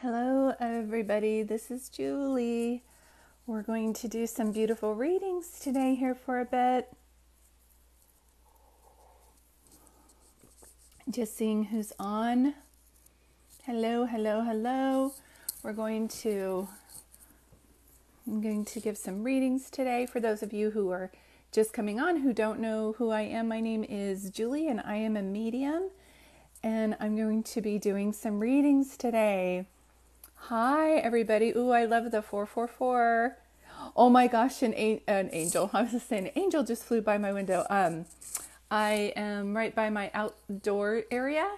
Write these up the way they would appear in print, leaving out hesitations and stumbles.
Hello, everybody. This is Julie. We're going to do some beautiful readings today here for a bit. Just seeing who's on. Hello, hello, hello. I'm going to give some readings today. For those of you who are just coming on, who don't know who I am, my name is Julie and I am a medium. And I'm going to be doing some readings today. Hi, everybody. Ooh, I love the 444. Oh my gosh, an angel. I was just saying, an angel just flew by my window. I am right by my outdoor area,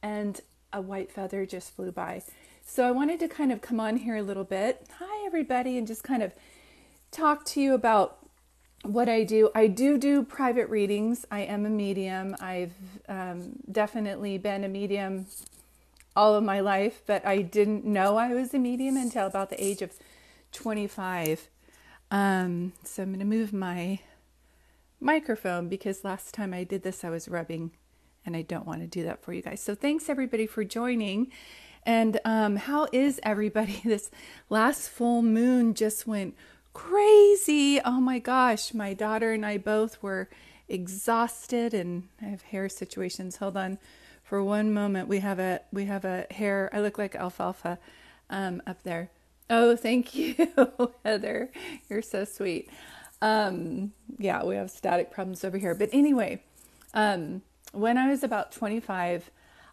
and a white feather just flew by. So I wanted to kind of come on here a little bit. Hi, everybody, and just kind of talk to you about what I do. I do private readings. I am a medium. I've definitely been a medium all of my life, but I didn't know I was a medium until about the age of 25. So I'm going to move my microphone because last time I did this I was rubbing and I don't want to do that for you guys. So thanks everybody for joining. And how is everybody? This last full moon just went crazy. Oh my gosh, my daughter and I both were exhausted, and I have hair situations. Hold on for one moment. We have a hair. I look like alfalfa up there. Oh, thank you, Heather. You're so sweet. Yeah, we have static problems over here. But anyway, when I was about 25,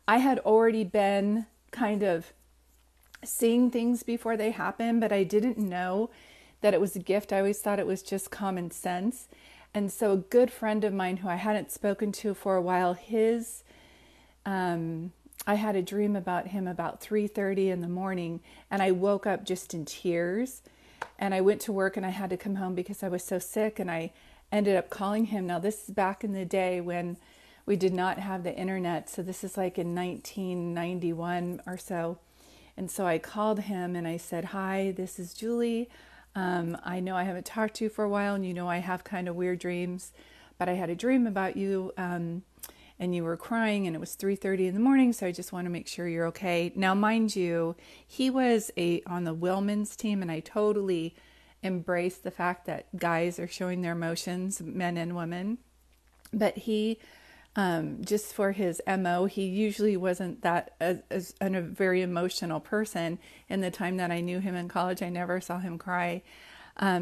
I had already been kind of seeing things before they happen, but I didn't know that it was a gift. I always thought it was just common sense. And so a good friend of mine who I hadn't spoken to for a while, I had a dream about him about 3:30 in the morning, and I woke up just in tears, and I went to work and I had to come home because I was so sick, and I ended up calling him. Now this is back in the day when we did not have the internet, so this is like in 1991 or so. And so I called him and I said, "Hi, this is Julie. I know I haven't talked to you for a while, and you know I have kind of weird dreams, but I had a dream about you, and you were crying, and it was 3:30 in the morning, so I just want to make sure you're okay." Now, mind you, he was on the Willmans team, and I totally embraced the fact that guys are showing their emotions, men and women. But he, just for his MO, he usually wasn't that as a very emotional person. In the time that I knew him in college, I never saw him cry.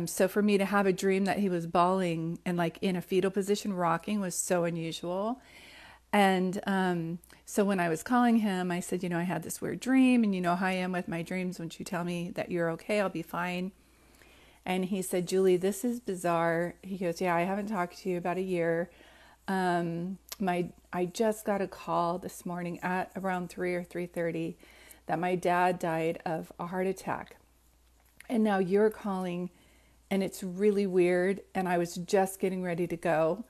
So for me to have a dream that he was bawling and like in a fetal position rocking was so unusual. And so when I was calling him, I said, I had this weird dream, and you know how I am with my dreams. Once you tell me that you're okay, I'll be fine. And he said, "Julie, this is bizarre." He goes, "Yeah, I haven't talked to you about a year. I just got a call this morning at around 3 or 3:30 that my dad died of a heart attack. And now you're calling, and it's really weird, and I was just getting ready to go.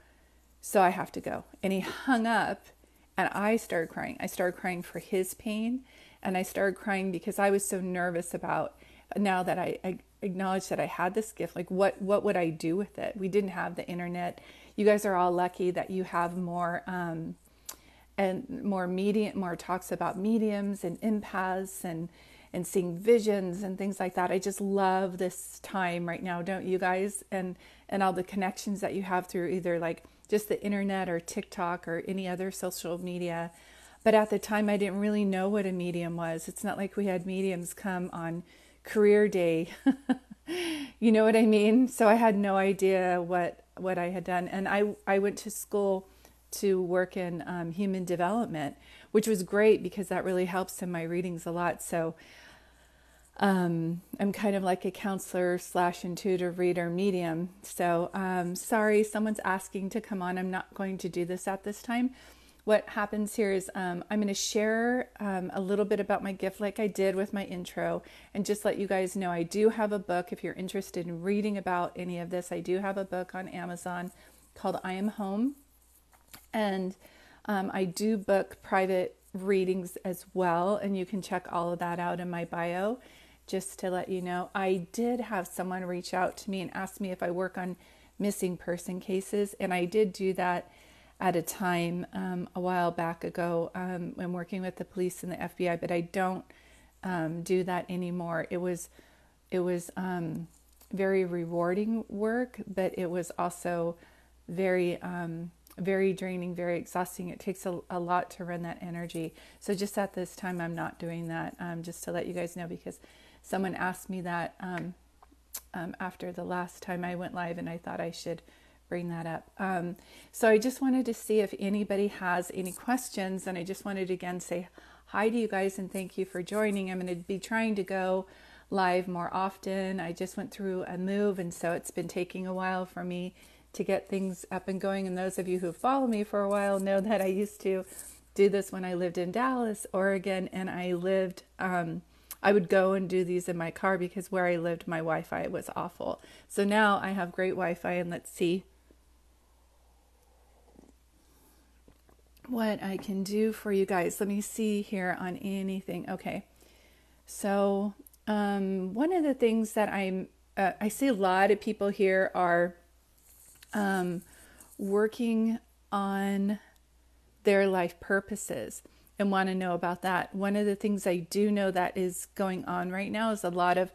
So I have to go." And he hung up, and I started crying. I started crying for his pain, and I started crying because I was so nervous about, now that I acknowledged that I had this gift, like what would I do with it? We didn't have the internet. You guys are all lucky that you have more more talks about mediums and empaths and seeing visions and things like that. I just love this time right now, don't you guys? And all the connections that you have through either like just the internet or TikTok or any other social media. But at the time, I didn't really know what a medium was. It's not like we had mediums come on career day. You know what I mean? So I had no idea what I had done. And I went to school to work in human development, which was great because that really helps in my readings a lot. So I'm kind of like a counselor / intuitive reader medium. So sorry, someone's asking to come on. I'm not going to do this at this time. What happens here is I'm going to share a little bit about my gift like I did with my intro, and just let you guys know I do have a book. If you're interested in reading about any of this, I do have a book on Amazon called I Am Home. And I do book private readings as well, and you can check all of that out in my bio. Just to let you know, I did have someone reach out to me and ask me if I work on missing person cases, and I did do that at a time a while back ago when working with the police and the FBI, but I don't do that anymore. It was very rewarding work, but it was also very very draining, very exhausting. It takes a lot to run that energy. So just at this time, I'm not doing that. Just to let you guys know, because someone asked me that after the last time I went live, and I thought I should bring that up. So I just wanted to see if anybody has any questions, and I just wanted to again say hi to you guys and thank you for joining. I'm going to be trying to go live more often. I just went through a move, and so it's been taking a while for me to get things up and going. And those of you who follow me for a while know that I used to do this when I lived in Dallas, Oregon, and I would go and do these in my car because where I lived, my Wi-Fi was awful. So now I have great Wi-Fi, and let's see what I can do for you guys. Let me see here on anything. Okay. So one of the things that I see a lot of people here are working on their life purposes and want to know about that. One of the things I do know that is going on right now is a lot of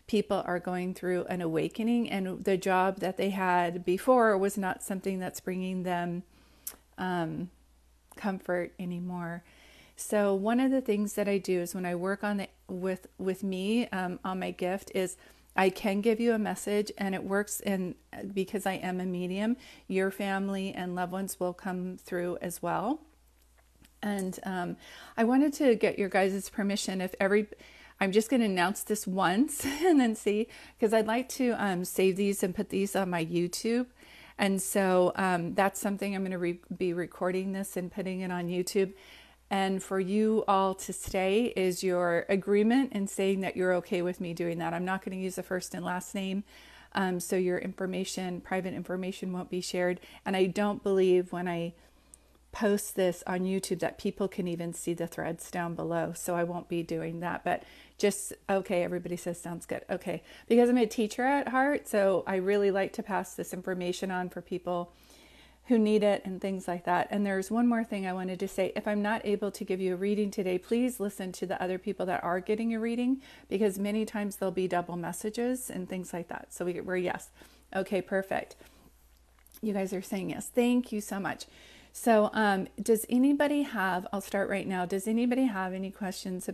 people are going through an awakening, and the job that they had before was not something that's bringing them comfort anymore. So one of the things that I do is when I work on with me on my gift is I can give you a message, and it works. And because I am a medium, your family and loved ones will come through as well. And I wanted to get your guys' permission. I'm just going to announce this once and then see, because I'd like to save these and put these on my YouTube. And so that's something I'm going to be recording this and putting it on YouTube. And for you all to stay is your agreement and saying that you're okay with me doing that. I'm not going to use the first and last name, so your information, private information, won't be shared. And I don't believe when I post this on YouTube that people can even see the threads down below. So I won't be doing that. But just, okay, everybody says sounds good. Okay, because I'm a teacher at heart, so I really like to pass this information on for people who need it and things like that. And there's one more thing I wanted to say. If I'm not able to give you a reading today, please listen to the other people that are getting a reading, because many times there'll be double messages and things like that. So we're yes. Okay, perfect. You guys are saying yes. Thank you so much. So does anybody have, I'll start right now. Does anybody have any questions,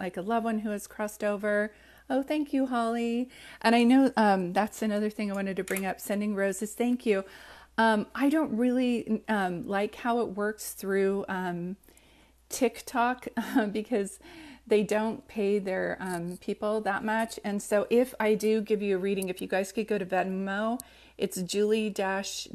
like a loved one who has crossed over? Oh, thank you, Holly. And I know that's another thing I wanted to bring up, sending roses. Thank you. I don't really like how it works through TikTok because they don't pay their people that much. And so if I do give you a reading, if you guys could go to Venmo, it's Julie-Dart.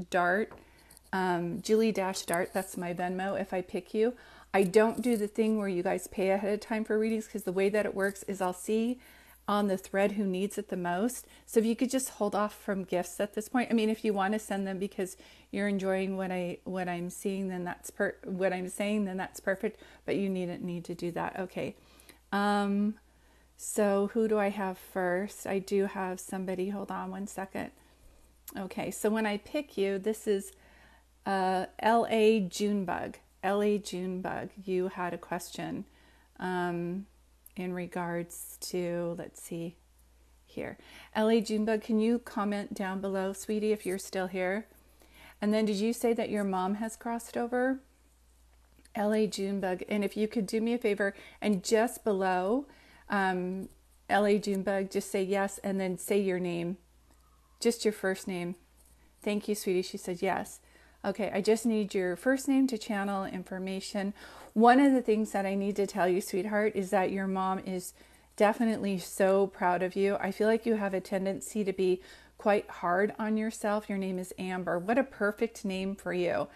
Julie-Dart, that's my Venmo if I pick you. I don't do the thing where you guys pay ahead of time for readings, because the way that it works is I'll see on the thread who needs it the most. So if you could just hold off from gifts at this point. I mean, if you want to send them because you're enjoying what I'm seeing, then that's what I'm saying, then that's perfect. But you need to do that. Okay. So who do I have first? I do have somebody. Hold on one second. Okay. So when I pick you, this is L.A. Junebug. L.A. Junebug. You had a question. In regards to, let's see here. L.A. Junebug, can you comment down below, sweetie, if you're still here? And then did you say that your mom has crossed over? L.A. Junebug, and if you could do me a favor, and just below L.A. Junebug, just say yes, and then say your name, just your first name. Thank you, sweetie. She said yes. Okay, I just need your first name to channel information. One of the things that I need to tell you, sweetheart, is that your mom is definitely so proud of you. I feel like you have a tendency to be quite hard on yourself. Your name is Amber. What a perfect name for you.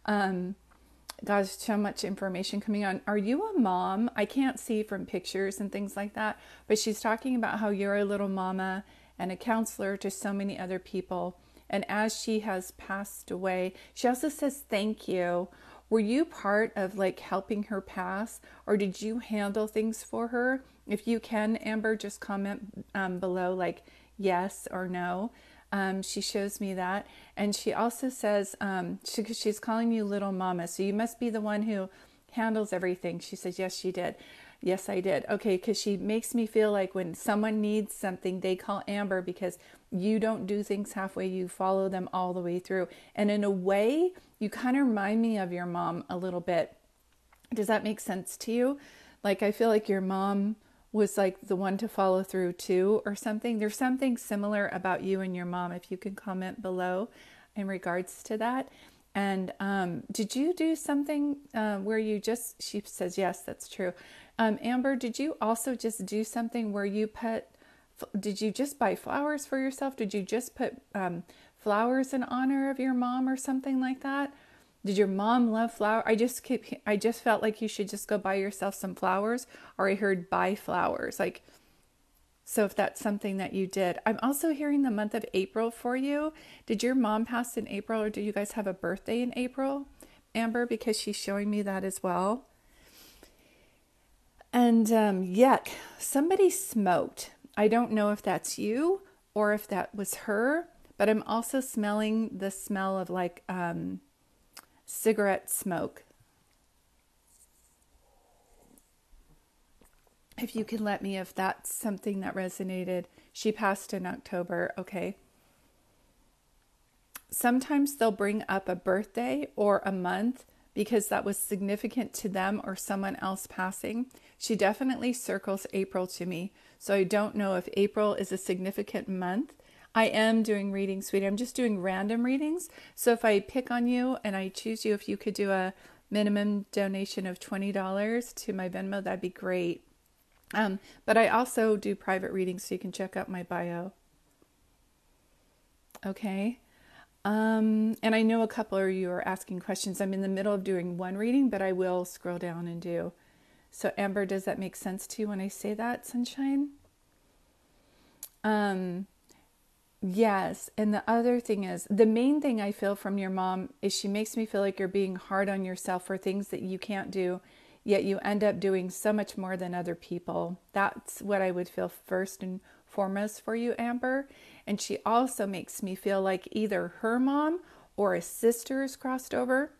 Gosh, so much information coming on. Are you a mom? I can't see from pictures and things like that, but she's talking about how you're a little mama and a counselor to so many other people. And as she has passed away, she also says thank you. Were you part of like helping her pass, or did you handle things for her? If you can, Amber, just comment below like yes or no. She shows me that. And she also says, she's calling you little mama. So you must be the one who handles everything. She says, yes, she did. Yes, I did. Okay, because she makes me feel like when someone needs something, they call Amber because you don't do things halfway, you follow them all the way through. And in a way, you kind of remind me of your mom a little bit. Does that make sense to you? Like, I feel like your mom was like the one to follow through too, or something. There's something similar about you and your mom, if you can comment below in regards to that. And did you do something where you just, she says, yes, that's true. Amber, did you also just do something where you put, did you just buy flowers for yourself? Did you just put flowers in honor of your mom or something like that? Did your mom love flowers? I just felt like you should just go buy yourself some flowers, or I heard buy flowers. Like, so if that's something that you did. I'm also hearing the month of April for you. Did your mom pass in April, or do you guys have a birthday in April, Amber? Because she's showing me that as well. And yuck, somebody smoked. I don't know if that's you or if that was her, but I'm also smelling the smell of like cigarette smoke. If you can let me, if that's something that resonated. She passed in October. Okay. Sometimes they'll bring up a birthday or a month because that was significant to them or someone else passing. She definitely circles April to me. So I don't know if April is a significant month. I am doing readings, sweetie. I'm just doing random readings. So if I pick on you and I choose you, if you could do a minimum donation of $20 to my Venmo, that'd be great. But I also do private readings, so you can check out my bio. Okay. And I know a couple of you are asking questions. I'm in the middle of doing one reading, but I will scroll down and do. So Amber, does that make sense to you when I say that, Sunshine? Yes. And the other thing is, the main thing I feel from your mom is she makes me feel like you're being hard on yourself for things that you can't do, yet you end up doing so much more than other people. That's what I would feel first and foremost for you, Amber. And she also makes me feel like either her mom or a sister is crossed over,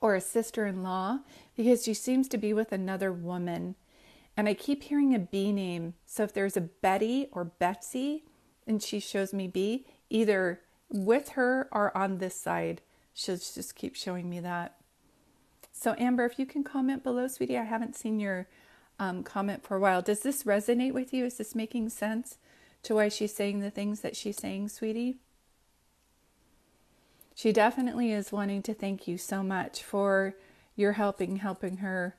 or a sister-in-law, because she seems to be with another woman. And I keep hearing a B name. So if there's a Betty or Betsy, and she shows me B, either with her or on this side. She'll just keep showing me that. So Amber, if you can comment below, sweetie, I haven't seen your comment for a while. Does this resonate with you? Is this making sense to why she's saying the things that she's saying, sweetie? She definitely is wanting to thank you so much for your helping her.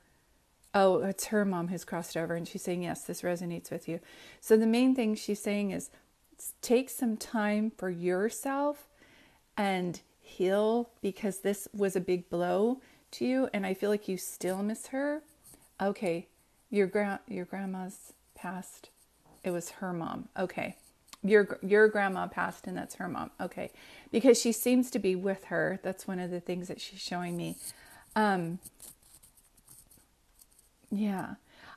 Oh, it's her mom who's crossed over, and she's saying, yes, this resonates with you. So the main thing she's saying is take some time for yourself and heal, because this was a big blow to you, and I feel like you still miss her. Okay, your grandma's passed. It was her mom. Okay. Your grandma passed, and that's her mom. Okay. Because she seems to be with her. That's one of the things that she's showing me. Yeah.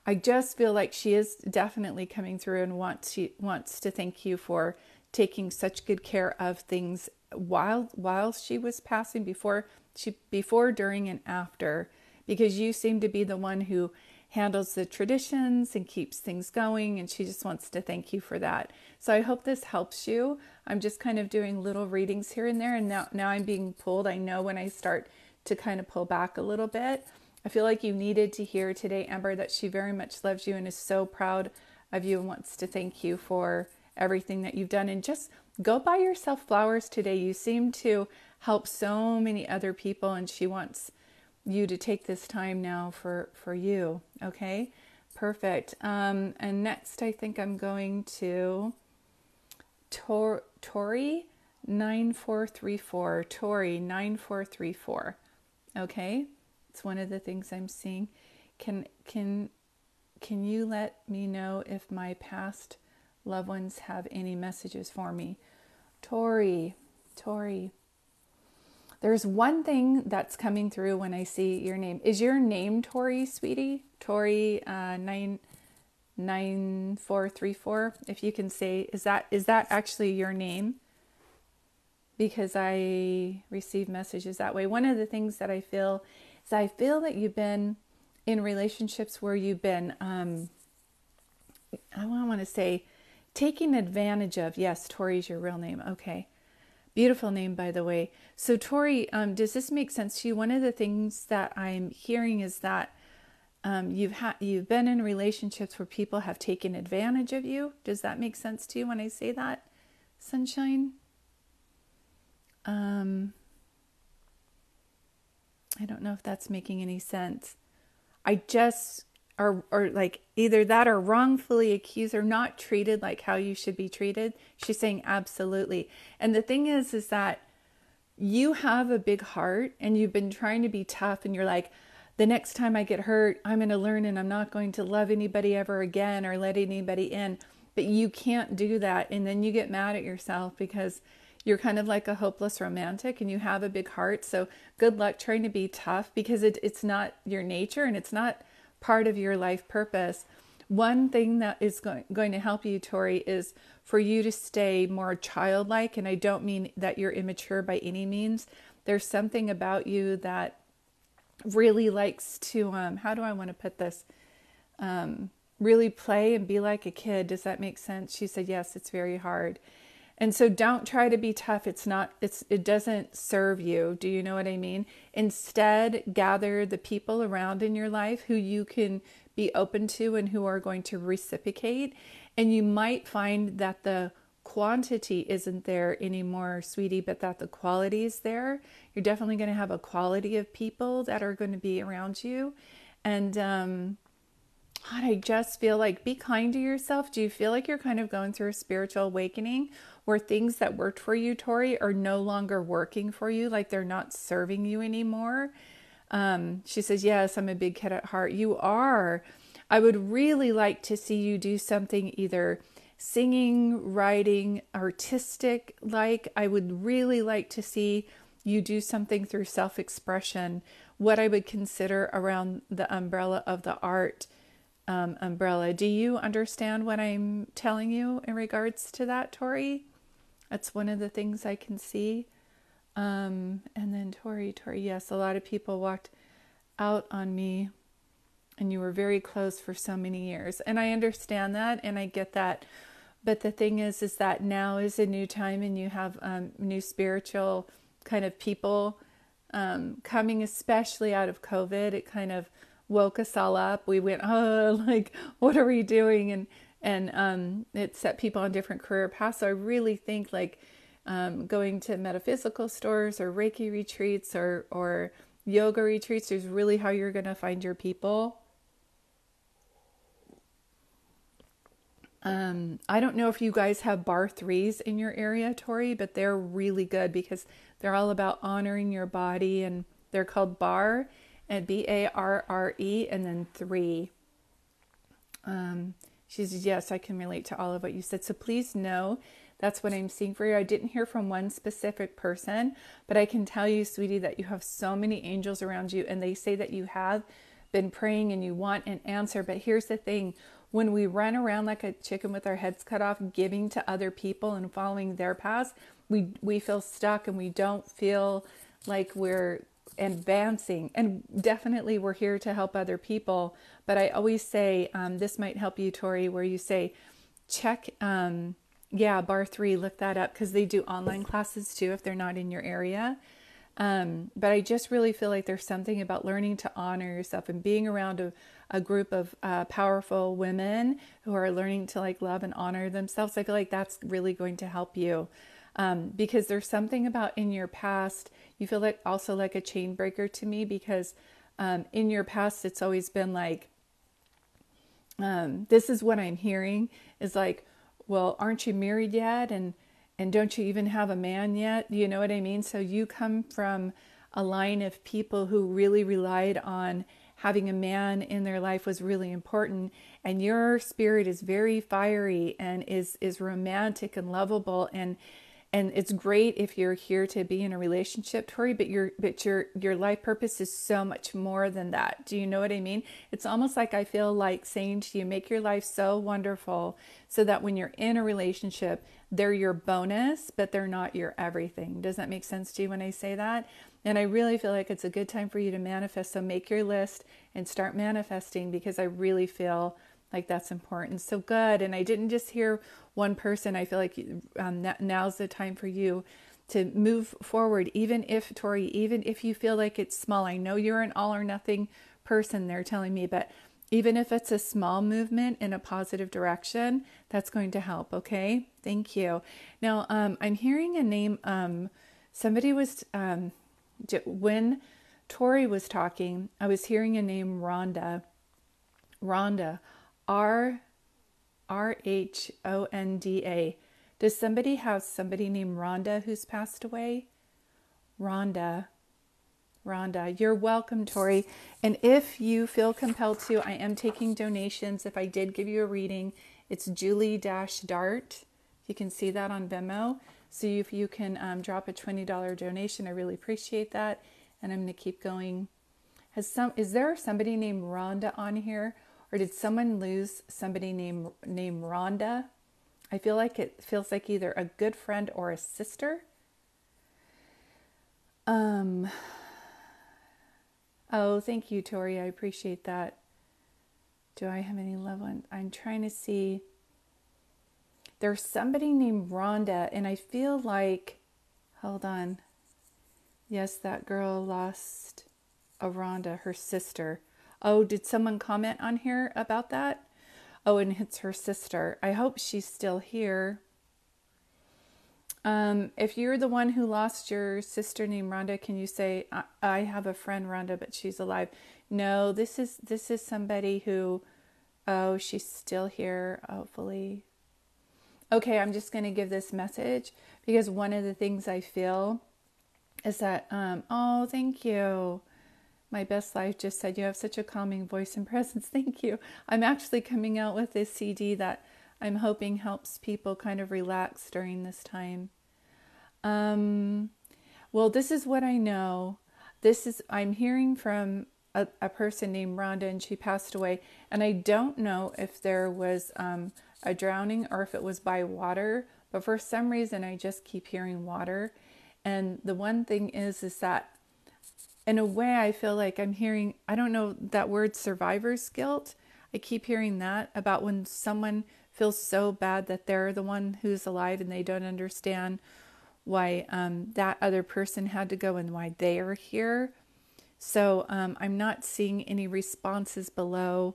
I just feel like she is definitely coming through and wants to thank you for taking such good care of things while she was passing, before, during, and after, because you seem to be the one who handles the traditions and keeps things going, and she just wants to thank you for that. So I hope this helps you. I'm just kind of doing little readings here and there, and now I'm being pulled. I know when I start to kind of pull back a little bit. I feel like you needed to hear today, Amber, that she very much loves you and is so proud of you and wants to thank you for everything that you've done. And just go buy yourself flowers today. You seem to help so many other people, and she wants you to take this time now for you. Okay, perfect. And next I think I'm going to Tori 9434. Tori 9434. Okay, it's one of the things I'm seeing. Can you let me know if my past loved ones have any messages for me? Tori. There's one thing that's coming through when I see your name. Is your name Tori, sweetie? Tori 99434. If you can say, is that actually your name? Because I receive messages that way. One of the things that I feel is that you've been in relationships where you've been, I want to say, taking advantage of. Yes, Tori's your real name. Okay. Beautiful name, by the way. So, Tori, does this make sense to you? One of the things that I'm hearing is that you've been in relationships where people have taken advantage of you. Does that make sense to you when I say that, Sunshine? I don't know if that's making any sense. I just or like either that or wrongfully accused or not treated like how you should be treated. She's saying absolutely. And the thing is that you have a big heart and you've been trying to be tough and you're like, the next time I get hurt, I'm going to learn and I'm not going to love anybody ever again or let anybody in. But you can't do that. And then you get mad at yourself because you're kind of like a hopeless romantic and you have a big heart. So good luck trying to be tough because it's not your nature and it's not part of your life purpose. One thing that is going to help you, Tori, is for you to stay more childlike. And I don't mean that you're immature by any means. There's something about you that really likes to, how do I want to put this? Really play and be like a kid. Does that make sense? She said, yes, it's very hard. And so don't try to be tough. It doesn't serve you. Do you know what I mean? Instead, gather the people around in your life who you can be open to and who are going to reciprocate. And you might find that the quantity isn't there anymore, sweetie, but that the quality is there. You're definitely going to have a quality of people that are going to be around you. And I just feel like be kind to yourself. Do you feel like you're kind of going through a spiritual awakening where things that worked for you, Tori, are no longer working for you, like they're not serving you anymore? She says, yes, I'm a big kid at heart. You are. I would really like to see you do something either singing, writing, artistic like. I would really like to see you do something through self-expression, what I would consider around the umbrella of the art umbrella. Do you understand what I'm telling you in regards to that, Tori? That's one of the things I can see. And then Tori, yes, a lot of people walked out on me and you were very close for so many years. And I understand that and I get that. But the thing is that now is a new time and you have new spiritual kind of people coming, especially out of COVID. It kind of woke us all up. We went, oh, like, what are we doing? And it set people on different career paths. So I really think like going to metaphysical stores or Reiki retreats or yoga retreats is really how you're going to find your people. I don't know if you guys have Barre3s in your area, Tori, but they're really good because they're all about honoring your body, and they're called Barre, and Barre, and then 3. She says, yes, I can relate to all of what you said. So please know that's what I'm seeing for you. I didn't hear from one specific person, but I can tell you, sweetie, that you have so many angels around you, and they say that you have been praying and you want an answer. But here's the thing. When we run around like a chicken with our heads cut off, giving to other people and following their paths, we feel stuck and we don't feel like we're advancing. And definitely we're here to help other people. But I always say, this might help you, Tori, where you say, check, Barre3, look that up because they do online classes too if they're not in your area. But I just really feel like there's something about learning to honor yourself and being around a group of powerful women who are learning to like love and honor themselves. I feel like that's really going to help you because there's something about in your past. You feel like also like a chain breaker to me because in your past it's always been like, this is what I'm hearing is like, well, aren't you married yet? And don't you even have a man yet? You know what I mean? So you come from a line of people who really relied on having a man in their life was really important. And your spirit is very fiery and is romantic and lovable. And it's great if you're here to be in a relationship, Tori, but your life purpose is so much more than that. Do you know what I mean? It's almost like I feel like saying to you, make your life so wonderful so that when you're in a relationship, they're your bonus, but they're not your everything. Does that make sense to you when I say that? And I really feel like it's a good time for you to manifest. So make your list and start manifesting, because I really feel like that's important. So good. And I didn't just hear one person. I feel like now's the time for you to move forward, even if, Tori, even if you feel like it's small. I know you're an all or nothing person, they're telling me, but even if it's a small movement in a positive direction, that's going to help. Okay. Thank you. Now, I'm hearing a name. Somebody was, when Tori was talking, I was hearing a name, Rhonda. Rhonda, Rhonda. Does somebody have somebody named Rhonda who's passed away? Rhonda. Rhonda, you're welcome, Tori. And if you feel compelled to, I am taking donations. If I did give you a reading, it's Julie-Dart. You can see that on Venmo. So if you can drop a $20 donation, I really appreciate that. And I'm going to keep going. Is there somebody named Rhonda on here? Or did someone lose somebody named Rhonda? I feel like it feels like either a good friend or a sister. Oh, thank you, Tori. I appreciate that. Do I have any loved ones? I'm trying to see. There's somebody named Rhonda, and I feel like, hold on. Yes, that girl lost a Rhonda, her sister. Oh, did someone comment on here about that? Oh, and it's her sister. I hope she's still here. If you're the one who lost your sister named Rhonda, can you say, I have a friend Rhonda, but she's alive? No, this is somebody who, oh, she's still here, hopefully. Okay, I'm just going to give this message, because one of the things I feel is that, oh, thank you. My Best Life just said, you have such a calming voice and presence. Thank you. I'm actually coming out with this CD that I'm hoping helps people kind of relax during this time. Well, this is what I know. I'm hearing from a person named Rhonda, and she passed away. And I don't know if there was a drowning or if it was by water, but for some reason I just keep hearing water. And the one thing is that in a way I feel like I'm hearing, I don't know, that word survivor's guilt. I keep hearing that about when someone feels so bad that they're the one who's alive and they don't understand why that other person had to go and why they are here. So I'm not seeing any responses below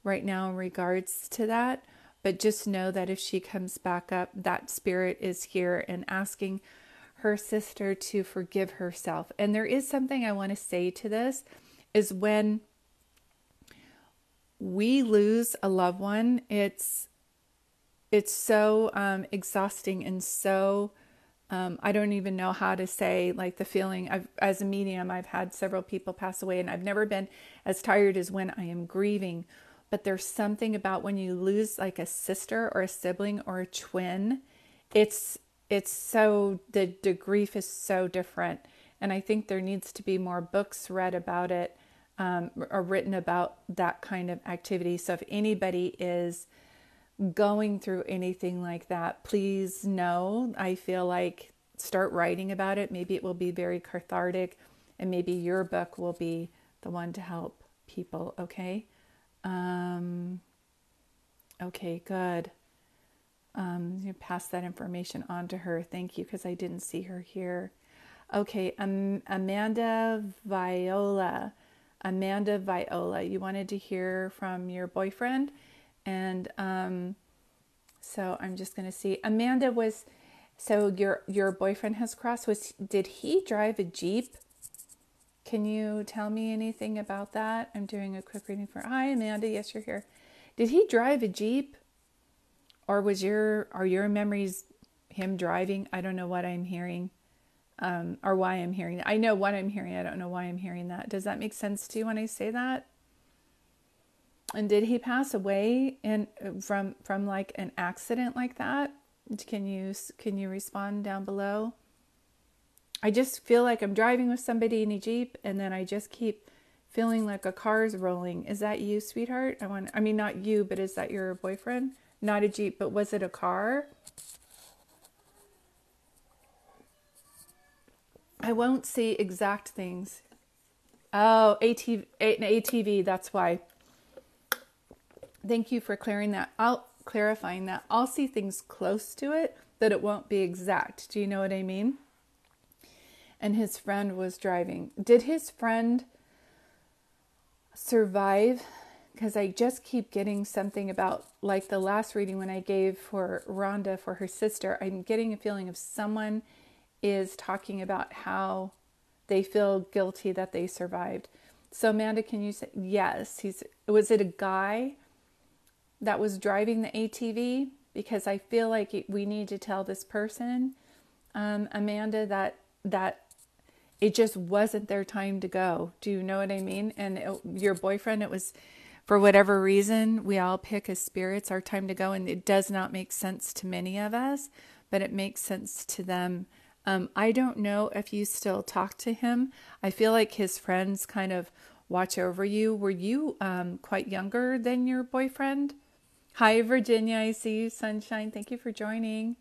right now in regards to that, but just know that if she comes back up, that spirit is here and asking her sister to forgive herself. And there is something I want to say to this, is when we lose a loved one, it's so exhausting and so I don't even know how to say, like, the feeling. As a medium, I've had several people pass away, and I've never been as tired as when I am grieving. But there's something about when you lose like a sister or a sibling or a twin, it's so, the grief is so different. And I think there needs to be more books read about it, or written about that kind of activity. So if anybody is going through anything like that, please know, I feel like, start writing about it. Maybe it will be very cathartic, and maybe your book will be the one to help people. Okay. Okay, good. You pass that information on to her. Thank you, because I didn't see her here. Okay, Amanda Viola. Amanda Viola, you wanted to hear from your boyfriend, and so I'm just going to see. Amanda was, so your boyfriend has crossed. Did he drive a Jeep? Can you tell me anything about that? I'm doing a quick reading for. Hi, Amanda. Yes, you're here. Did he drive a Jeep, or are your memories him driving? I don't know what I'm hearing, or why I'm hearing that. I know what I'm hearing. I don't know why I'm hearing that. Does that make sense to you when I say that? And did he pass away from like an accident like that? Can you respond down below? I just feel like I'm driving with somebody in a Jeep, and then I just keep feeling like a car's rolling. Is that you, sweetheart? I mean, not you, but is that your boyfriend? Not a Jeep, but was it a car? I won't see exact things. Oh, ATV, that's why. Thank you for clarifying that. I'll see things close to it, but it won't be exact. Do you know what I mean? And his friend was driving. Did his friend survive? Because I just keep getting something about, like the last reading when I gave for Rhonda for her sister, I'm getting a feeling of someone is talking about how they feel guilty that they survived. So Amanda, can you say, yes, was it a guy that was driving the ATV? Because I feel like we need to tell this person, Amanda, that it just wasn't their time to go. Do you know what I mean? And your boyfriend, it was, for whatever reason, we all pick as spirits our time to go, and it does not make sense to many of us, but it makes sense to them. I don't know if you still talk to him. I feel like his friends kind of watch over you. Were you quite younger than your boyfriend? Hi, Virginia. I see you, Sunshine. Thank you for joining.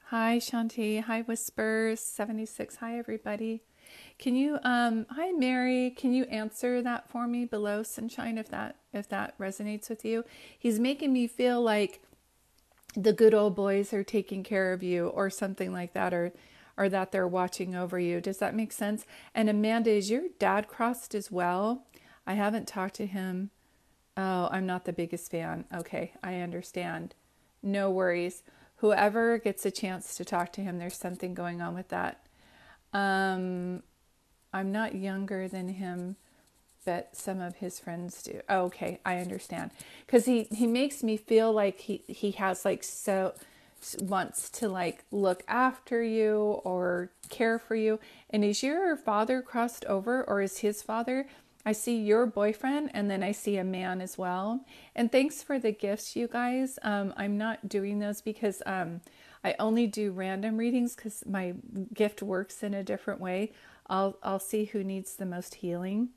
Hi, Shanti. Hi, Whispers 76. Hi, everybody. Can you, hi, Mary. Can you answer that for me below, Sunshine, if that resonates with you? He's making me feel like the good old boys are taking care of you, or something like that, or that they're watching over you. Does that make sense? And Amanda, is your dad crossed as well? I haven't talked to him. Oh, I'm not the biggest fan. Okay, I understand. No worries. Whoever gets a chance to talk to him, there's something going on with that. I'm not younger than him, but some of his friends do. Oh, okay, I understand. Because he makes me feel like he has like wants to like look after you or care for you. And is your father crossed over, or is his father? I see your boyfriend, and then I see a man as well. And thanks for the gifts, you guys. I'm not doing those because I only do random readings because my gift works in a different way. I'll see who needs the most healing.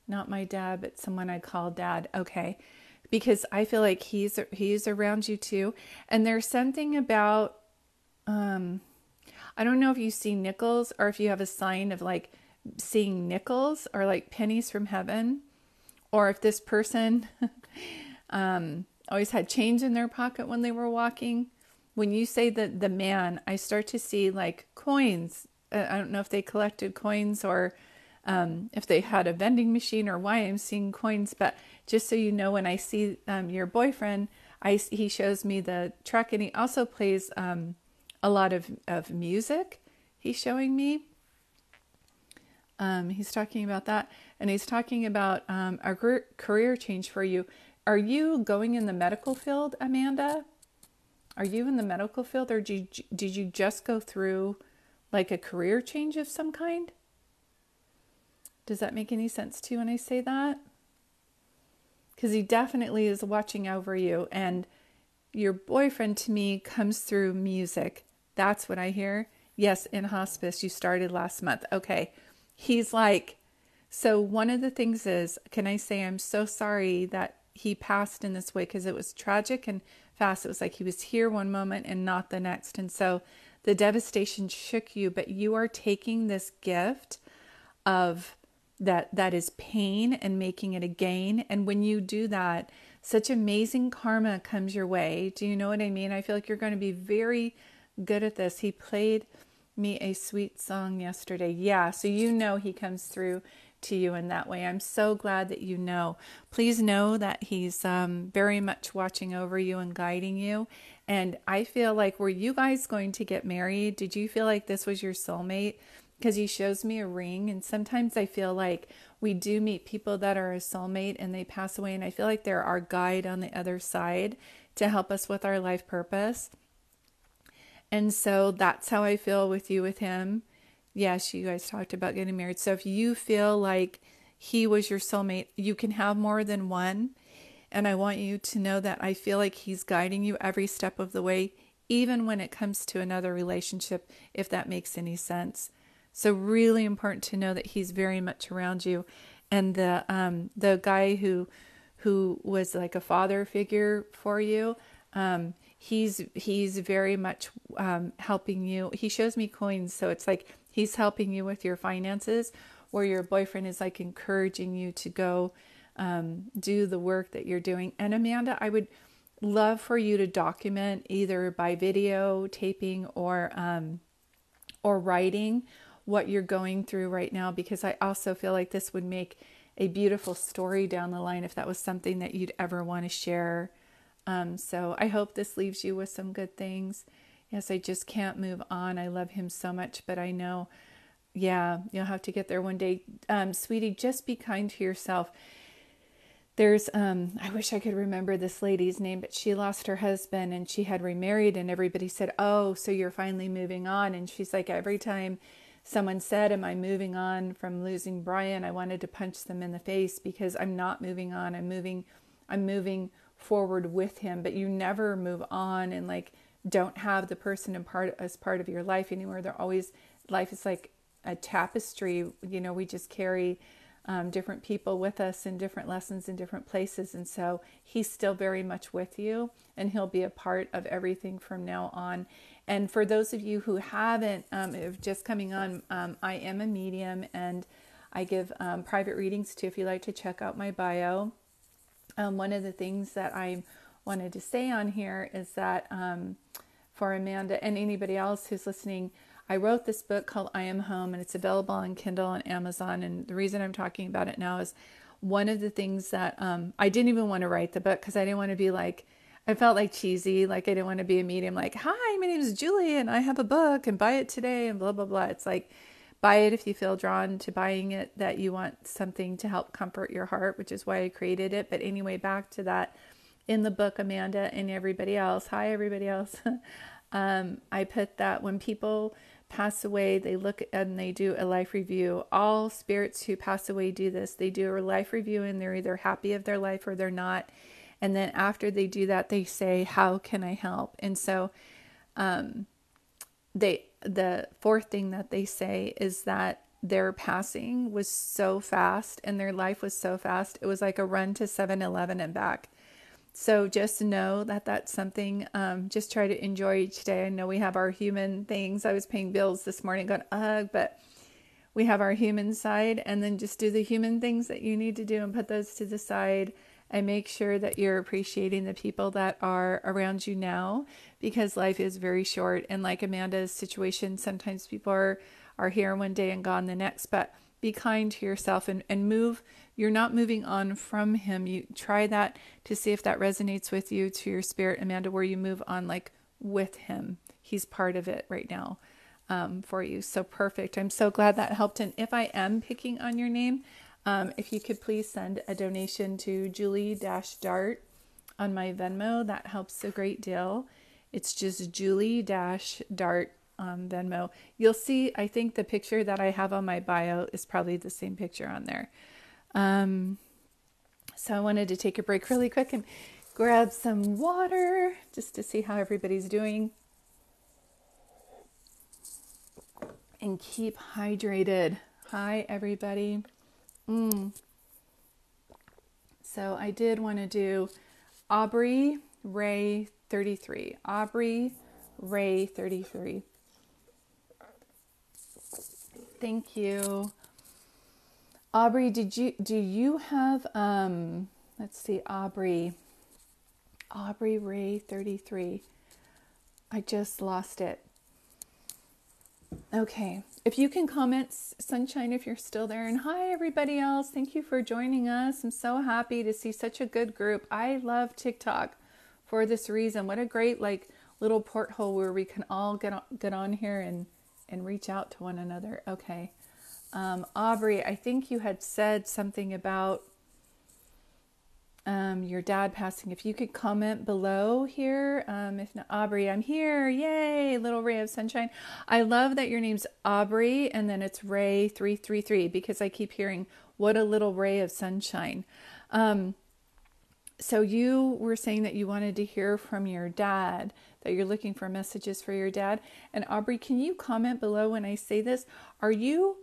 Not my dad, but someone I call dad. Okay. Because I feel like he's around you too. And there's something about, I don't know if you see nickels, or if you have a sign of like seeing nickels or like pennies from heaven, or if this person always had change in their pocket when they were walking. When you say that the man, I start to see like coins. I don't know if they collected coins, or if they had a vending machine, or why I'm seeing coins. But just so you know, when I see your boyfriend, he shows me the truck, and he also plays a lot of music. He's showing me. He's talking about that, and he's talking about a career change for you. Are you going in the medical field, Amanda? Are you in the medical field, or did you just go through like a career change of some kind? Does that make any sense to you when I say that? Because he definitely is watching over you, and your boyfriend to me comes through music. That's what I hear. Yes, in hospice. You started last month. Okay. He's like, so one of the things is, can I say I'm so sorry that he passed in this way, because it was tragic and fast. It was like he was here one moment and not the next. And so the devastation shook you, but you are taking this gift of that is pain and making it a gain. And when you do that, such amazing karma comes your way. Do you know what I mean? I feel like you're going to be very good at this. He played me a sweet song yesterday. Yeah, so you know he comes through to you in that way. I'm so glad that you know. Please know that he's very much watching over you and guiding you. And I feel like, were you guys going to get married? Did you feel like this was your soulmate? Because he shows me a ring, and sometimes I feel like we do meet people that are a soulmate and they pass away, and I feel like they're our guide on the other side to help us with our life purpose. And so that's how I feel with you, with him. Yes, you guys talked about getting married. So if you feel like he was your soulmate, you can have more than one. And I want you to know that I feel like he's guiding you every step of the way, even when it comes to another relationship, if that makes any sense. So really important to know that he's very much around you. And the guy who was like a father figure for you, He's very much helping you. He shows me coins, so it's like he's helping you with your finances, where your boyfriend is like encouraging you to go do the work that you're doing. And Amanda, I would love for you to document either by video taping or writing what you're going through right now, because I also feel like this would make a beautiful story down the line if that was something that you'd ever want to share. So I hope this leaves you with some good things. Yes, I just can't move on. I love him so much, but I know, yeah, you'll have to get there one day. Sweetie, just be kind to yourself. There's, I wish I could remember this lady's name, but she lost her husband and she had remarried, and everybody said, oh, so you're finally moving on. And she's like, every time someone said, am I moving on from losing Brian, I wanted to punch them in the face, because I'm not moving on. I'm moving forward with him. But you never move on and like don't have the person as part of your life anymore. They're always, life is like a tapestry. You know, we just carry different people with us in different lessons in different places. And so he's still very much with you, and he'll be a part of everything from now on. And for those of you who haven't, just coming on, I am a medium, and I give private readings too, if you like to check out my bio. One of the things that I wanted to say on here is that for Amanda and anybody else who's listening, I wrote this book called I Am Home, and it's available on Kindle and Amazon. And the reason I'm talking about it now is one of the things that I didn't even want to write the book, because I didn't want to be like, I felt like cheesy, like I didn't want to be a medium, like, hi, my name is Julie and I have a book and buy it today and blah, blah, blah. It's like, buy it if you feel drawn to buying it, that you want something to help comfort your heart, which is why I created it. But anyway, back to that. In the book, Amanda and everybody else, hi, everybody else, I put that when people pass away, they look and they do a life review. All spirits who pass away do this. They do a life review, and they're either happy of their life or they're not. And then after they do that, they say, how can I help? And so the fourth thing that they say is that their passing was so fast and their life was so fast. It was like a run to 7-Eleven and back. So just know that that's something, just try to enjoy each day. I know we have our human things. I was paying bills this morning going, ugh, but we have our human side, and then just do the human things that you need to do and put those to the side. And make sure that you're appreciating the people that are around you now, because life is very short. And like Amanda's situation, sometimes people are here one day and gone the next. But be kind to yourself and move. You're not moving on from him. You try that to see if that resonates with you, to your spirit, Amanda, where you move on like with him. He's part of it right now for you. So perfect. I'm so glad that helped. And if I am picking on your name, if you could please send a donation to Julie-Dart on my Venmo, that helps a great deal. It's just Julie-Dart on Venmo. You'll see, I think the picture that I have on my bio is probably the same picture on there. So I wanted to take a break really quick and grab some water just to see how everybody's doing. And keep hydrated. Hi, everybody. So I did want to do Aubrey Ray 33. Aubrey Ray 33. Thank you. Aubrey, do you have let's see, Aubrey Ray 33. I just lost it. Okay, if you can comment, Sunshine, if you're still there. And hi, everybody else. Thank you for joining us. I'm so happy to see such a good group. I love TikTok for this reason. What a great little porthole where we can all get on here and reach out to one another. Okay, Aubrey, I think you had said something about your dad passing. If you could comment below here. If not, Aubrey, I'm here. Yay, little ray of sunshine. I love that your name's Aubrey and then it's Ray 333, because I keep hearing, what a little ray of sunshine. So you were saying that you wanted to hear from your dad, that you're looking for messages for your dad. And Aubrey, can you comment below when I say this? Are you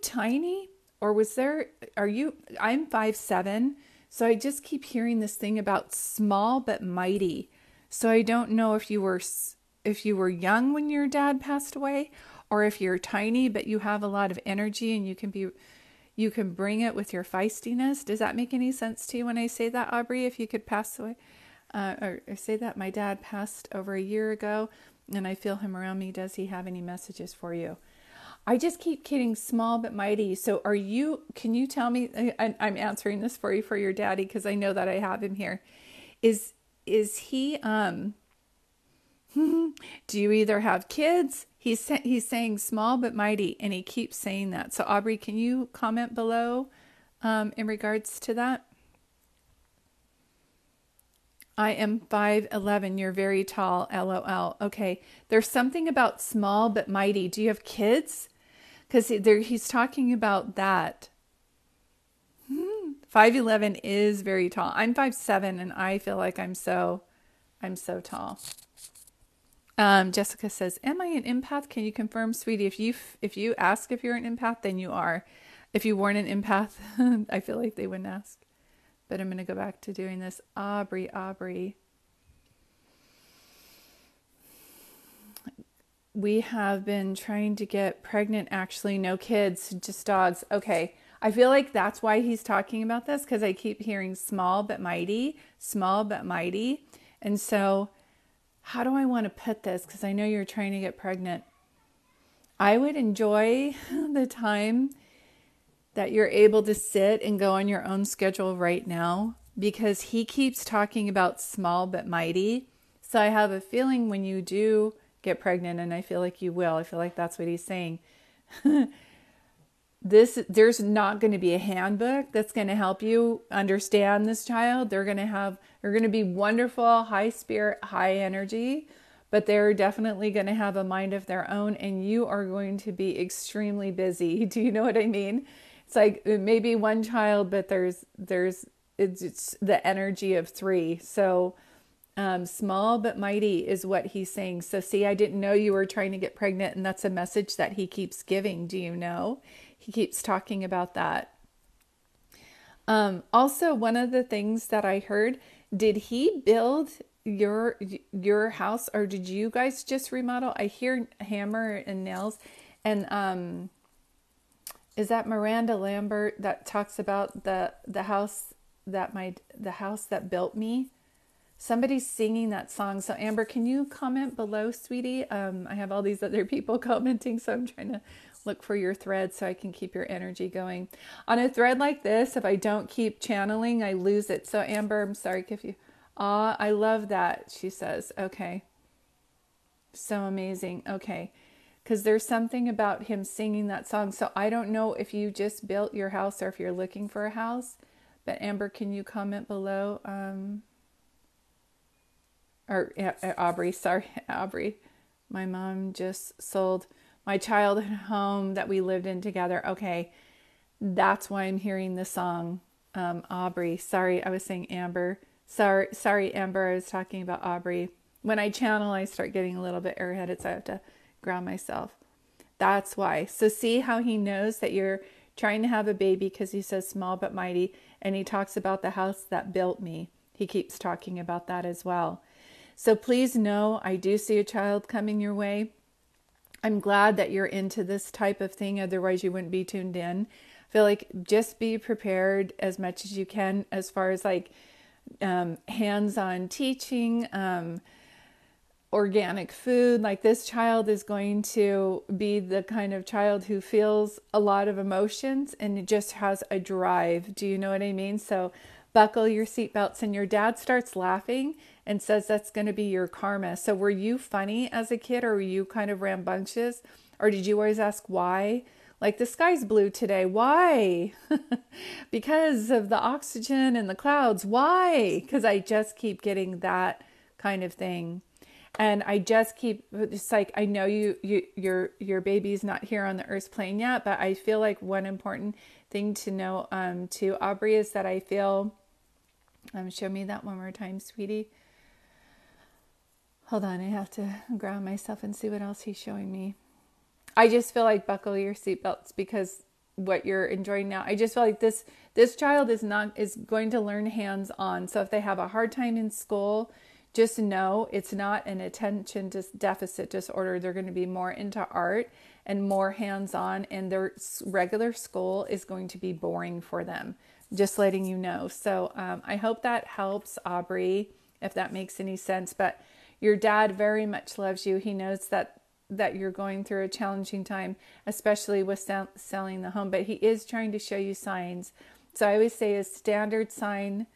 tiny, or I'm 5'7", so I just keep hearing this thing about small but mighty. So I don't know if you were young when your dad passed away, or if you're tiny but you have a lot of energy and you can bring it with your feistiness. Does that make any sense to you when I say that, Aubrey? If you could pass away, or say that my dad passed over a year ago, and I feel him around me. Does he have any messages for you? I just keep getting small but mighty. So can you tell me, I'm answering this for you for your daddy because I know that I have him here. Is he, do you either have kids? He's saying small but mighty, and he keeps saying that. So Aubrey, can you comment below in regards to that? I am 5'11". You're very tall. LOL. Okay. There's something about small but mighty. Do you have kids? Because he's talking about that. 5'11" is very tall. I'm 5'7", and I feel like I'm so tall. Jessica says, "Am I an empath? Can you confirm, sweetie? If you ask if you're an empath, then you are. If you weren't an empath, I feel like they wouldn't ask. But I'm going to go back to doing this. Aubrey. We have been trying to get pregnant, actually. No kids, just dogs. Okay. I feel like that's why he's talking about this, because I keep hearing small but mighty, small but mighty. And so how do I want to put this? Because I know you're trying to get pregnant. I would enjoy the time that you're able to sit and go on your own schedule right now, because he keeps talking about small but mighty. So I have a feeling when you do get pregnant, and I feel like you will, I feel like that's what he's saying. There's not going to be a handbook that's going to help you understand this child. They're going to be wonderful, high spirit, high energy, but they're definitely going to have a mind of their own, and you are going to be extremely busy. Do you know what I mean? It's like maybe one child, but it's the energy of three. So small but mighty is what he's saying. So see, I didn't know you were trying to get pregnant, and that's a message that he keeps giving. Do you know? He keeps talking about that. Also, one of the things that I heard, did he build your house, or did you guys just remodel? I hear hammer and nails. And is that Miranda Lambert that talks about the house that built me? Somebody's singing that song. So Amber, can you comment below, sweetie? I have all these other people commenting, so I'm trying to look for your thread so I can keep your energy going. On a thread like this, if I don't keep channeling, I lose it. So Amber, I'm sorry if you... I love that, she says. Okay. So amazing. Okay. Because there's something about him singing that song. So I don't know if you just built your house or if you're looking for a house. But Amber, can you comment below? Aubrey, sorry, Aubrey. My mom just sold my childhood home that we lived in together. Okay, that's why I'm hearing the song. Aubrey, sorry, I was saying Amber. Sorry, Amber, I was talking about Aubrey. When I channel, I start getting a little bit airheaded, so I have to ground myself. That's why. So see how he knows that you're trying to have a baby, because he says small but mighty, and he talks about the house that built me. He keeps talking about that as well. So please know, I do see a child coming your way. I'm glad that you're into this type of thing. Otherwise, you wouldn't be tuned in. I feel like just be prepared as much as you can as far as like hands-on teaching, organic food. Like this child is going to be the kind of child who feels a lot of emotions and it just has a drive. Do you know what I mean? So buckle your seatbelts. And your dad starts laughing and says that's going to be your karma. So were you funny as a kid, or were you kind of rambunctious? Or did you always ask why? Like, the sky's blue today. Why? Because of the oxygen and the clouds. Why? Because I just keep getting that kind of thing. And I just keep, it's like, I know your baby's not here on the earth's plane yet, but I feel like one important thing to know too, Aubrey, is that I feel, show me that one more time, sweetie. Hold on, I have to ground myself and see what else he's showing me. I just feel like buckle your seatbelts, because what you're enjoying now, I just feel like this child is going to learn hands-on. So if they have a hard time in school, just know it's not an attention deficit disorder. They're going to be more into art and more hands-on, and their regular school is going to be boring for them. Just letting you know. So I hope that helps, Aubrey, if that makes any sense. But your dad very much loves you. He knows that you're going through a challenging time, especially with selling the home. But he is trying to show you signs. So I always say a standard sign.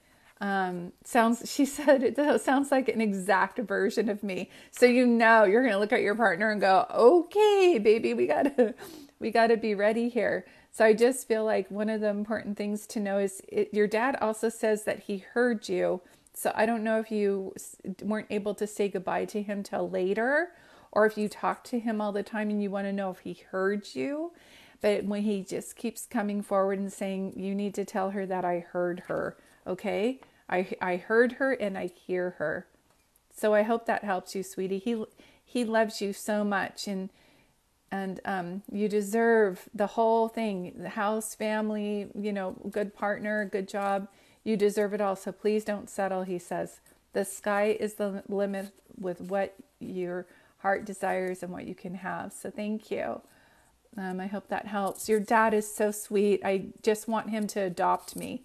She said, it sounds like an exact version of me. So you're going to look at your partner and go, okay, baby, we gotta be ready here. So I just feel like one of the important things to know is your dad also says that he heard you. So I don't know if you weren't able to say goodbye to him till later, or if you talk to him all the time and you want to know if he heard you. But when he just keeps coming forward and saying, you need to tell her that I heard her. Okay. I heard her and I hear her. So I hope that helps you, sweetie. He loves you so much, and you deserve the whole thing, the house, family, good partner, good job. You deserve it all. So please don't settle, he says. The sky is the limit with what your heart desires and what you can have. So thank you. I hope that helps. Your dad is so sweet. I just want him to adopt me.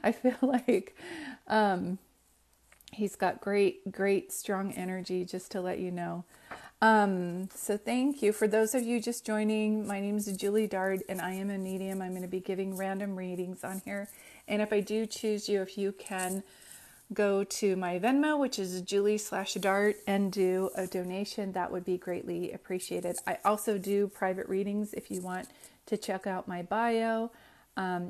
I feel like he's got great, strong energy, just to let you know. So thank you. For those of you just joining, my name is Julie Dart, and I am a medium. I'm going to be giving random readings on here. And if I do choose you, if you can go to my Venmo, which is Julie/Dart, and do a donation, that would be greatly appreciated. I also do private readings. If you want to check out my bio,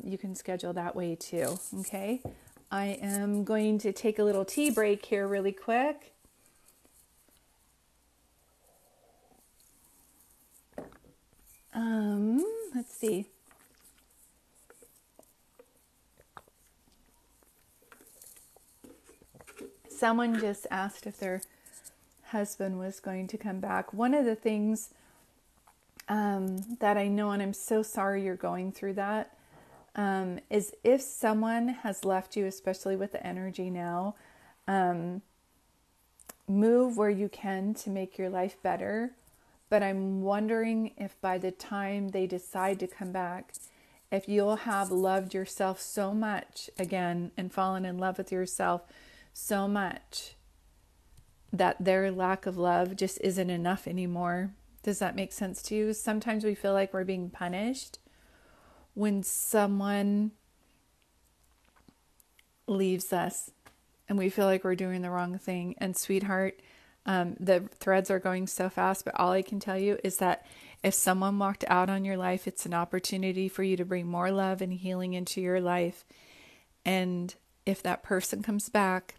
you can schedule that way too. Okay. I am going to take a little tea break here really quick. Let's see. Someone just asked if their husband was going to come back. One of the things that I know, and I'm so sorry you're going through that, is if someone has left you, especially with the energy now, move where you can to make your life better. But I'm wondering if by the time they decide to come back, if you'll have loved yourself so much again and fallen in love with yourself so much that their lack of love just isn't enough anymore. Does that make sense to you? Sometimes we feel like we're being punished when someone leaves us and we feel like we're doing the wrong thing. And sweetheart, the threads are going so fast, but all I can tell you is that if someone walked out on your life, it's an opportunity for you to bring more love and healing into your life. And if that person comes back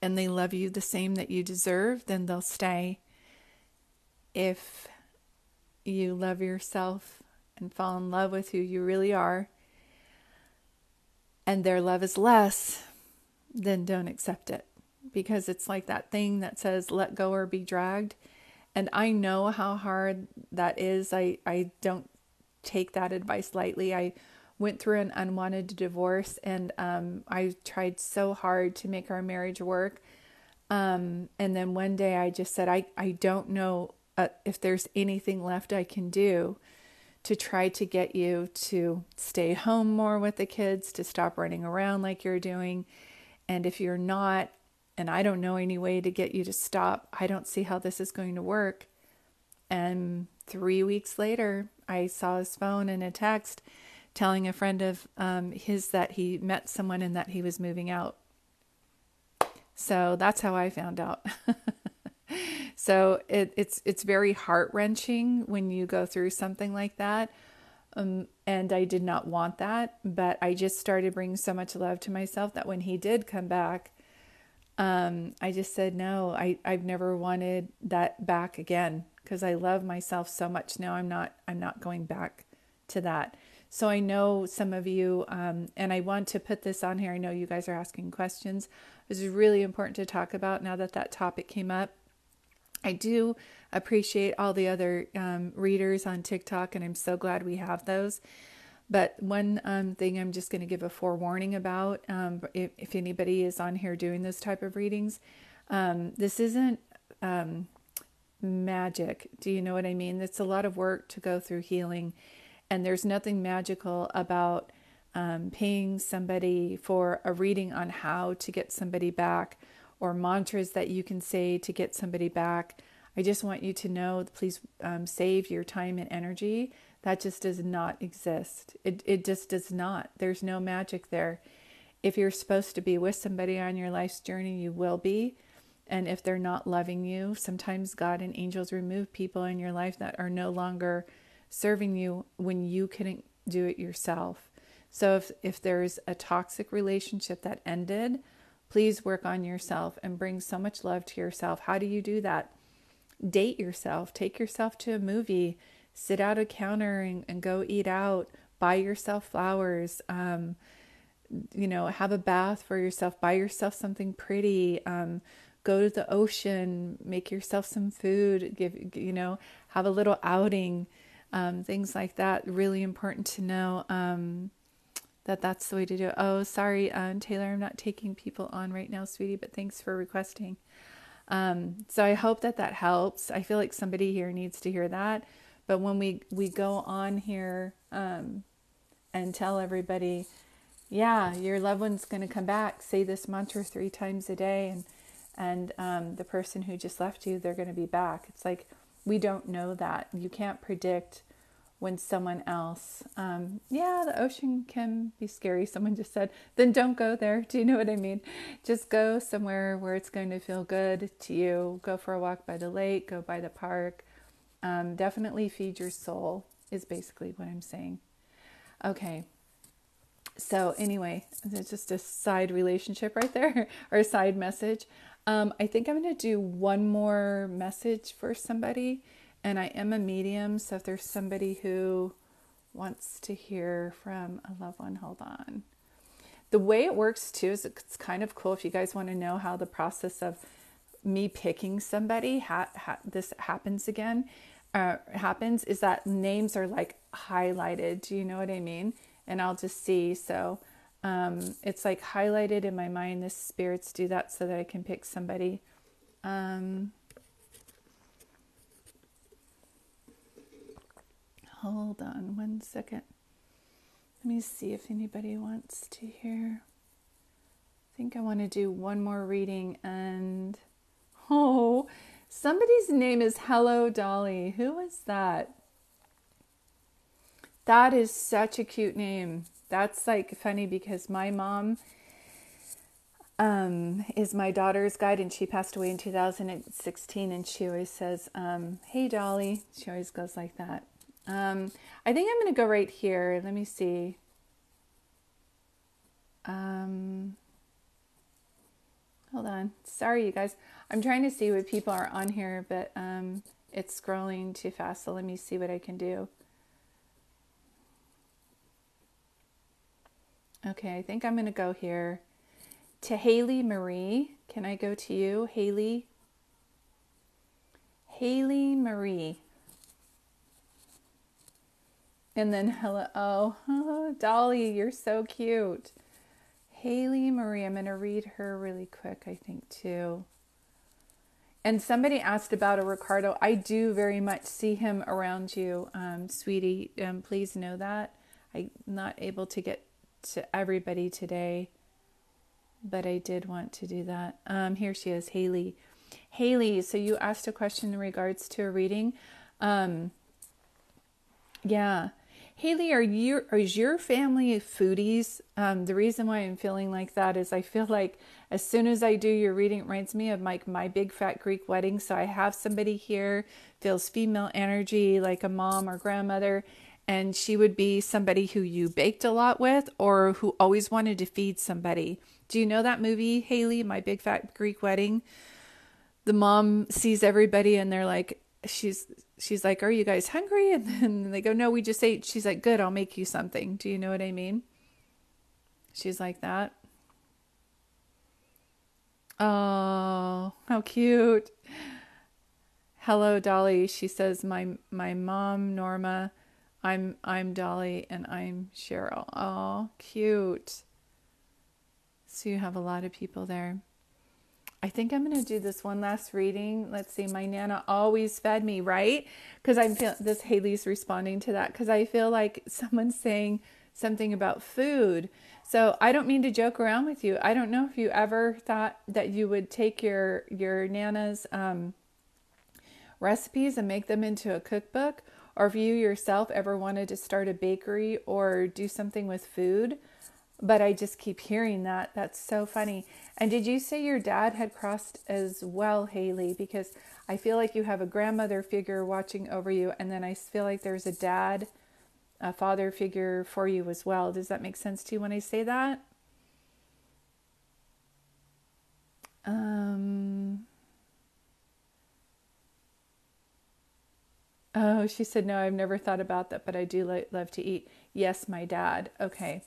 and they love you the same that you deserve, then they'll stay. If you love yourself and fall in love with who you really are, and their love is less, then don't accept it. Because it's like that thing that says, let go or be dragged. And I know how hard that is. I don't take that advice lightly. I went through an unwanted divorce, and I tried so hard to make our marriage work. And then one day I just said, I don't know if there's anything left I can do to try to get you to stay home more with the kids, to stop running around like you're doing. And if you're not, and I don't know any way to get you to stop, I don't see how this is going to work. And 3 weeks later, I saw his phone and a text telling a friend of his that he met someone and that he was moving out. So that's how I found out. So it's very heart-wrenching when you go through something like that. And I did not want that, but I just started bringing so much love to myself that when he did come back, I just said, no, I've never wanted that back again, because I love myself so much now. I'm not going back to that. So I know some of you, and I want to put this on here. I know you guys are asking questions. This is really important to talk about now that topic came up. I do appreciate all the other readers on TikTok, and I'm so glad we have those. But one thing I'm just going to give a forewarning about, if anybody is on here doing this type of readings, this isn't magic. Do you know what I mean? It's a lot of work to go through healing, and there's nothing magical about paying somebody for a reading on how to get somebody back, or mantras that you can say to get somebody back. I just want you to know, please save your time and energy. That just does not exist. It just does not. There's no magic there. If you're supposed to be with somebody on your life's journey, you will be. And if they're not loving you, sometimes God and angels remove people in your life that are no longer serving you when you couldn't do it yourself. So if there's a toxic relationship that ended, please work on yourself and bring so much love to yourself. How do you do that? Date yourself. Take yourself to a movie. Sit at a counter and go eat out. Buy yourself flowers. Have a bath for yourself. Buy yourself something pretty. Go to the ocean. Make yourself some food. Have a little outing. Things like that. Really important to know that's the way to do it. Oh, sorry, Taylor, I'm not taking people on right now, sweetie, but thanks for requesting. So I hope that helps. I feel like somebody here needs to hear that. But when we go on here and tell everybody, yeah, your loved one's going to come back, say this mantra 3 times a day, and the person who just left you, they're going to be back. It's like, we don't know that. You can't predict when someone else, the ocean can be scary. Someone just said, then don't go there. Do you know what I mean? Just go somewhere where it's going to feel good to you. Go for a walk by the lake, go by the park. Definitely feed your soul is basically what I'm saying. Okay. So anyway, it's just a side relationship right there, or a side message. I think I'm going to do one more message for somebody. And I am a medium, so if there's somebody who wants to hear from a loved one, hold on. The way it works too is it's kind of cool if you guys want to know how the process of me picking somebody, this happens again, happens, is that names are like highlighted. Do you know what I mean? And I'll just see. So it's like highlighted in my mind. The spirits do that so that I can pick somebody. Hold on 1 second. Let me see if anybody wants to hear. I think I want to do one more reading, and somebody's name is Hello Dolly. Who is that? That is such a cute name. That's like funny because my mom is my daughter's guide, and she passed away in 2016, and she always says, hey Dolly. She always goes like that. I think I'm going to go right here. Let me see. Hold on. Sorry, you guys. I'm trying to see what people are on here, but it's scrolling too fast. So let me see what I can do. Okay, I think I'm going to go here to Haley Marie. Can I go to you, Haley? Haley Marie. And then hello, Dolly, you're so cute. Haley Marie, I'm going to read her really quick, I think, too. And somebody asked about a Ricardo. I do very much see him around you, sweetie. Please know that. I'm not able to get to everybody today, but I did want to do that. Here she is, Haley. Haley, so you asked a question in regards to a reading. Yeah. Haley, is your family foodies? The reason why I'm feeling like that is I feel like as soon as I do your reading, it reminds me of like my big fat Greek wedding. So I have somebody here, feels female energy, like a mom or grandmother, and she would be somebody who you baked a lot with or who always wanted to feed somebody. Do you know that movie, Haley, My Big Fat Greek Wedding? The mom sees everybody and they're like, she's like, are you guys hungry? And then they go, no, we just ate. She's like, good, I'll make you something. Do you know what I mean? She's like that. Oh, how cute. Hello, Dolly. She says, my mom, Norma, I'm Dolly and I'm Cheryl. Oh, cute. So you have a lot of people there. I think I'm going to do this one last reading. Let's see. My Nana always fed me, right? Because I'm feel this Haley's responding to that because I feel like someone's saying something about food. So I don't mean to joke around with you. I don't know if you ever thought that you would take your Nana's recipes and make them into a cookbook, or if you yourself ever wanted to start a bakery or do something with food. But I just keep hearing that. That's so funny. And did you say your dad had crossed as well, Haley? Because I feel like you have a grandmother figure watching over you, and then I feel like there's a father figure for you as well. Does that make sense to you when I say that? Oh, she said, no, I've never thought about that, but I do love to eat. Yes, my dad. Okay.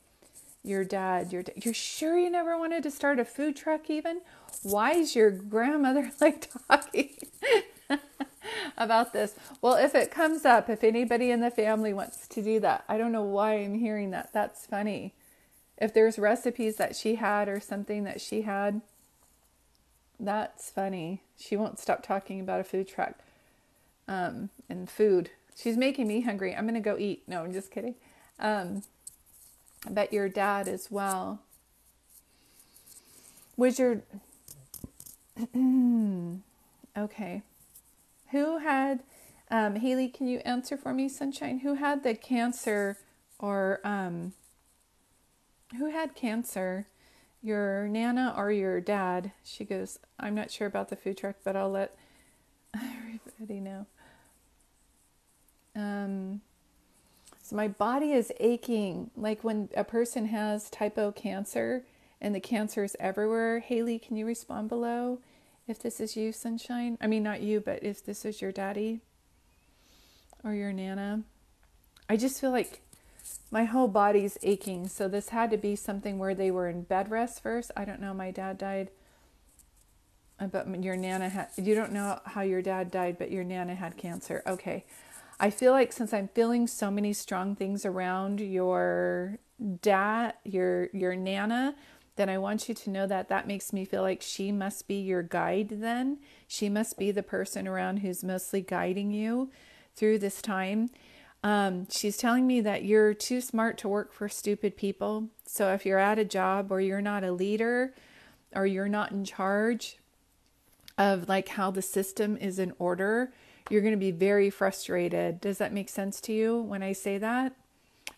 You're sure you never wanted to start a food truck even? Why is your grandmother like talking about this? Well, if it comes up, if anybody in the family wants to do that, I don't know why I'm hearing that. That's funny. If there's recipes that she had or something that she had, that's funny. She won't stop talking about a food truck and food. She's making me hungry. I'm going to go eat. No, I'm just kidding. But your dad as well. Was your... Okay. Who had... Haley, can you answer for me, Sunshine? Who had the cancer or... who had cancer? Your Nana or your dad? She goes, I'm not sure about the food truck, but I'll let everybody know. So my body is aching. Like when a person has type O cancer and the cancer is everywhere. Haley, can you respond below if this is you, Sunshine? I mean, not you, but if this is your daddy or your Nana. I just feel like my whole body's aching. So this had to be something where they were in bed rest first. I don't know. My dad died. But your Nana had, you don't know how your dad died, but your Nana had cancer. Okay. I feel like since I'm feeling so many strong things around your dad, your Nana, then I want you to know that that makes me feel like she must be your guide then. She must be the person around who's mostly guiding you through this time. She's telling me that you're too smart to work for stupid people. So if you're at a job or you're not a leader or you're not in charge of like how the system is in order, you're going to be very frustrated. Does that make sense to you when I say that?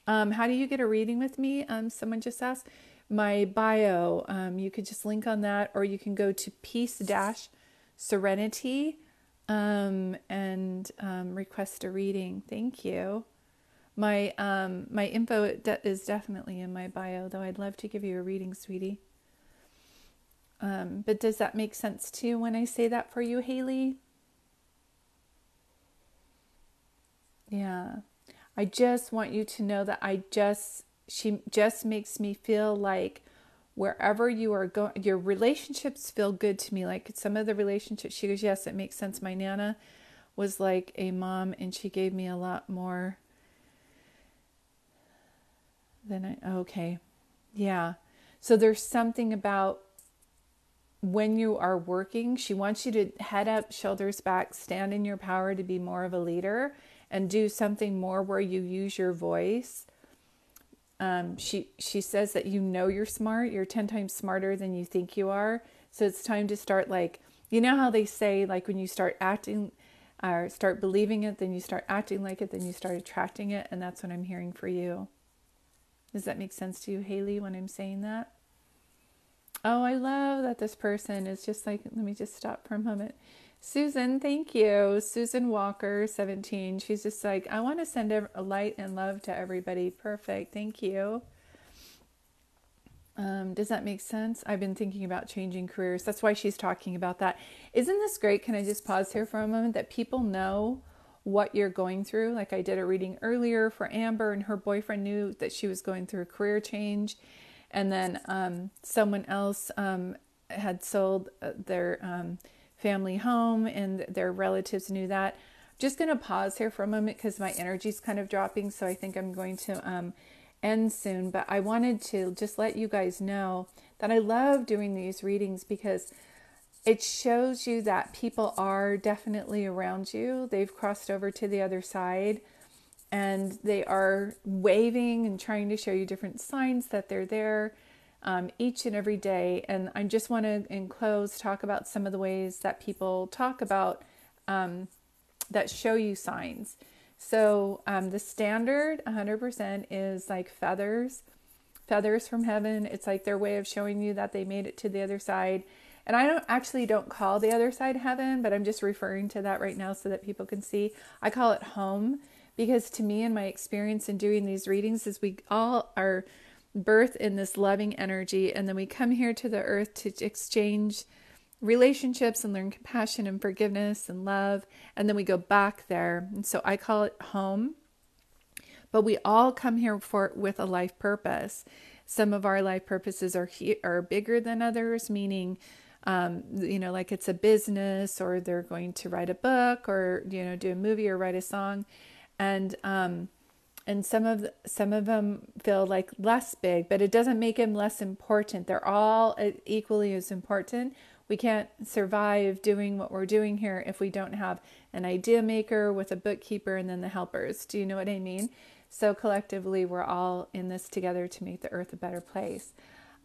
How do you get a reading with me? Someone just asked. My bio, you could just link on that, or you can go to Peace-Serenity and request a reading. Thank you. My info is definitely in my bio, though I'd love to give you a reading, sweetie. But does that make sense to you when I say that for you, Haley? Yeah. I just want you to know that she just makes me feel like wherever you are going, your relationships feel good to me. Like some of the relationships, she goes, yes, it makes sense. My Nana was like a mom and she gave me a lot more than okay. Yeah. So there's something about when you are working, she wants you to head up, shoulders back, stand in your power to be more of a leader and do something more where you use your voice. She says that you're smart. You're 10 times smarter than you think you are. So it's time to start like, you know how they say like when you start acting or start believing it, then you start acting like it, then you start attracting it. And that's what I'm hearing for you. Does that make sense to you, Haley, when I'm saying that? Oh, I love that this person is just like, let me just stop for a moment. Susan, thank you. Susan Walker, 17. She's just like, I want to send a light and love to everybody. Perfect. Thank you. Does that make sense? I've been thinking about changing careers. That's why she's talking about that. Isn't this great? Can I just pause here for a moment? That people know what you're going through. Like I did a reading earlier for Amber and her boyfriend knew that she was going through a career change. And then someone else had sold their family home and their relatives knew that. just going to pause here for a moment because my energy's kind of dropping. So I think I'm going to end soon. But I wanted to just let you guys know that I love doing these readings because it shows you that people are definitely around you. They've crossed over to the other side and they are waving and trying to show you different signs that they're there each and every day. And I just want to, in close, talk about some of the ways that people talk about that show you signs. So the standard 100% is like feathers from heaven. It's like their way of showing you that they made it to the other side. And I don't call the other side heaven, but I'm just referring to that right now so that people can see. I call it home because to me, in my experience in doing these readings, is we all are birthed in this loving energy, and then we come here to the earth to exchange relationships and learn compassion and forgiveness and love, and then we go back there. And so I call it home. But we all come here with a life purpose. Some of our life purposes are bigger than others, meaning like it's a business, or they're going to write a book, or do a movie or write a song, and some of them feel like less big, but it doesn't make them less important. They're all equally as important. We can't survive doing what we're doing here if we don't have an idea maker with a bookkeeper and then the helpers. Do you know what I mean? So collectively, we're all in this together to make the earth a better place.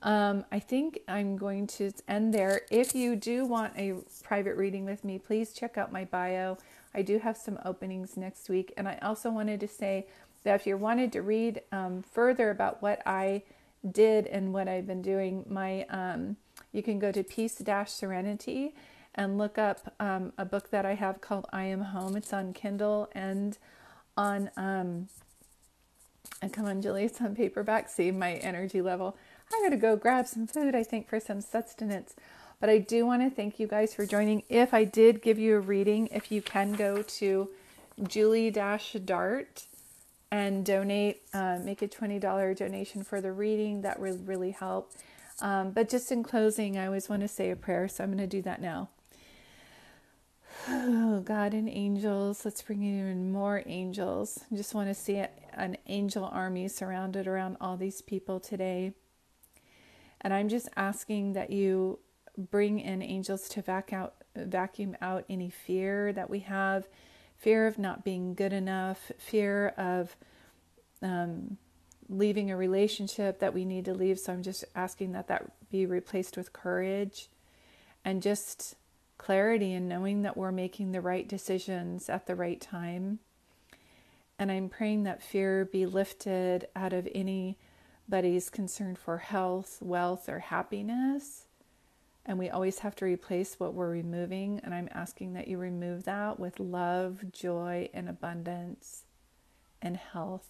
I think I'm going to end there. If you do want a private reading with me, please check out my bio. I do have some openings next week. And I also wanted to say that if you wanted to read further about what I did and what I've been doing, you can go to Peace-Serenity and look up a book that I have called I Am Home. It's on Kindle and on, and come on, Julie, it's on paperback. See my energy level. I gotta go grab some food, I think, for some sustenance. But I do want to thank you guys for joining. If I did give you a reading, if you can go to Julie-Dart and donate, make a $20 donation for the reading, that would really help. But just in closing, I always want to say a prayer, so I'm going to do that now. Oh, God and angels, let's bring in even more angels. I just want to see an angel army surrounded around all these people today. And I'm just asking that you bring in angels to vacuum out any fear that we have, fear of not being good enough, fear of leaving a relationship that we need to leave. So I'm just asking that be replaced with courage and just clarity and knowing that we're making the right decisions at the right time. And I'm praying that fear be lifted out of anybody's concern for health, wealth, or happiness. And we always have to replace what we're removing. And I'm asking that you remove that with love, joy, and abundance, and health,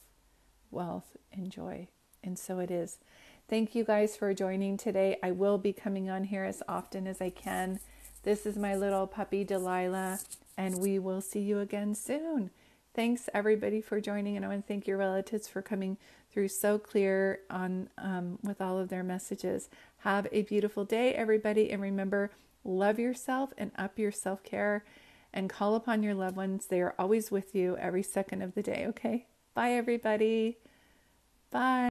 wealth, and joy. And so it is. Thank you guys for joining today. I will be coming on here as often as I can. This is my little puppy Delilah, and we will see you again soon. Thanks everybody for joining, and I want to thank your relatives for coming through so clear on with all of their messages. Have a beautiful day, everybody, and remember, love yourself and up your self-care, and call upon your loved ones. They are always with you every second of the day, okay? Bye, everybody. Bye.